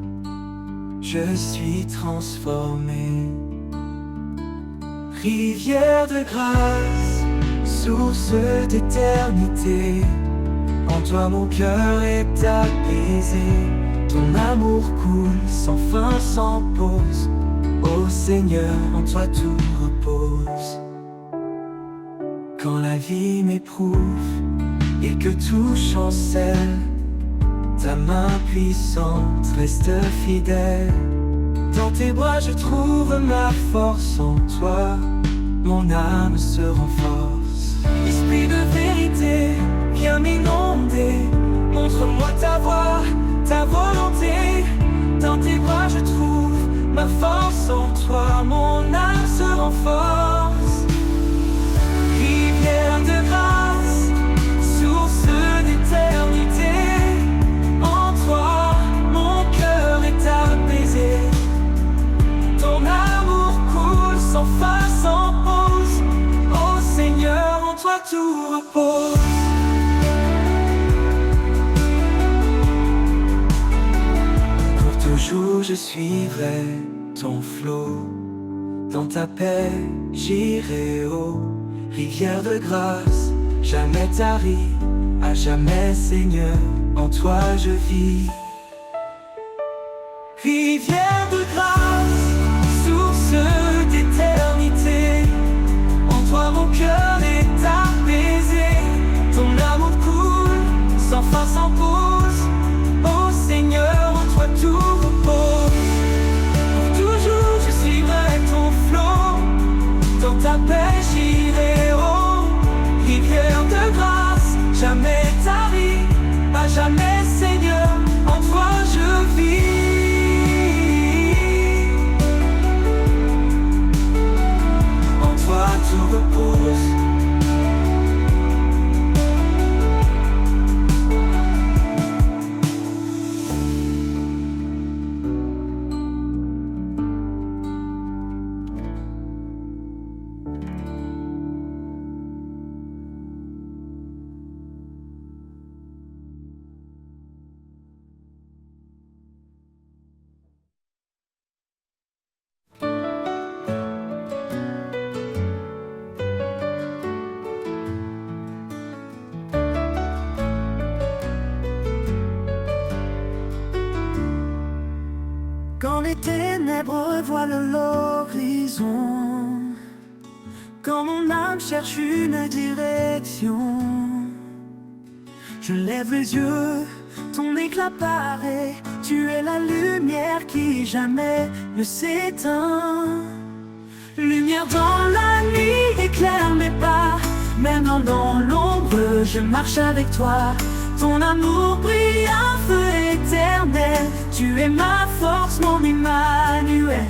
je suis transformé. Rivière de grâce, source d'éternité, en toi mon cœur est apaisé. Ton amour coule sans fin, sans pause. Ô Seigneur, en toi tout repose. Quand la vie m'éprouve et que tout chancelle, ta main puissante reste fidèle. Dans tes bras je trouve ma force, en toi mon âme se renforce. Esprit de vérité, viens m'inonder. Montre-moi ta voix, ta volonté. Dans tes bras je trouve ma force, en toi mon âme se renforce. Rivière de grâce, source d'éternité, en toi mon cœur est apaisé. Ton amour coule sans fin, sans pause. Ô Seigneur, en toi tout repose. Pour toujours je suivrai ton flot. Dans ta paix j'irai haut. Rivière de grâce, jamais tarie, à jamais Seigneur, en toi je vis. Rivière de grâce, source d'éternité, en toi mon cœur est apaisé. Ton amour coule, sans fin, sans pause. Ô Seigneur, en toi tout repose. Pour toujours je suivrai ton flot. Dans ta paix j'irai haut. Rivière de grâce, jamais tarie, à jamais Seigneur, en toi je vis. Tout repose. Quand les ténèbres voilent l'horizon, quand mon âme cherche une direction, je lève les yeux, ton éclat paraît. Tu es la lumière qui jamais ne s'éteint. Lumière dans la nuit, éclaire mes pas. Même dans l'ombre, je marche avec toi. Ton amour brille un feu éternel. Tu es ma force, mon Emmanuel.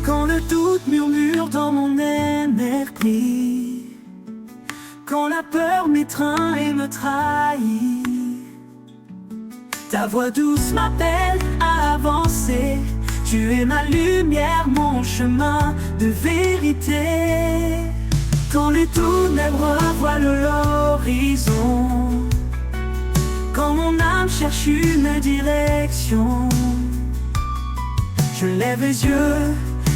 Quand le doute murmure dans mon esprit, quand la peur m'étreint et me trahit, ta voix douce m'appelle à avancer. Tu es ma lumière, mon chemin de vérité. Quand les ténèbres voilent l'horizon, quand mon âme cherche une direction, je lève les yeux,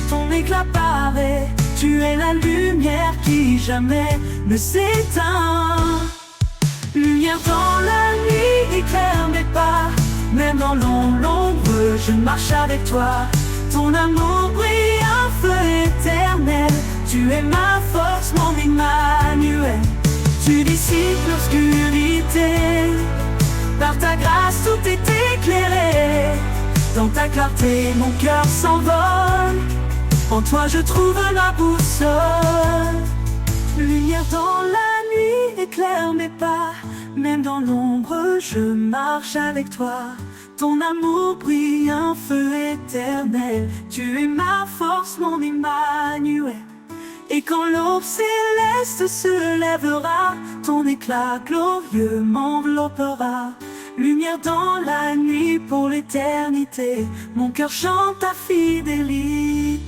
ton éclat paraît. Tu es la lumière qui jamais ne s'éteint. Lumière dans la nuit, éclaire mes pas. Même dans l'ombre, je marche avec toi. Ton amour brille, un feu éternel. Tu es ma force, mon Emmanuel. Tu dissipes l'obscurité. Par ta grâce, tout est éclairé. Dans ta clarté, mon cœur s'envole. En toi, je trouve la boussole. Lumière dans la nuit, éclaire mes pas. Même dans l'ombre, je marche avec toi. Ton amour brille, un feu éternel. Tu es ma force, mon Emmanuel. Et quand l'aube céleste se lèvera, ton éclat glorieux m'enveloppera. Lumière dans la nuit pour l'éternité, mon cœur chante ta fidélité.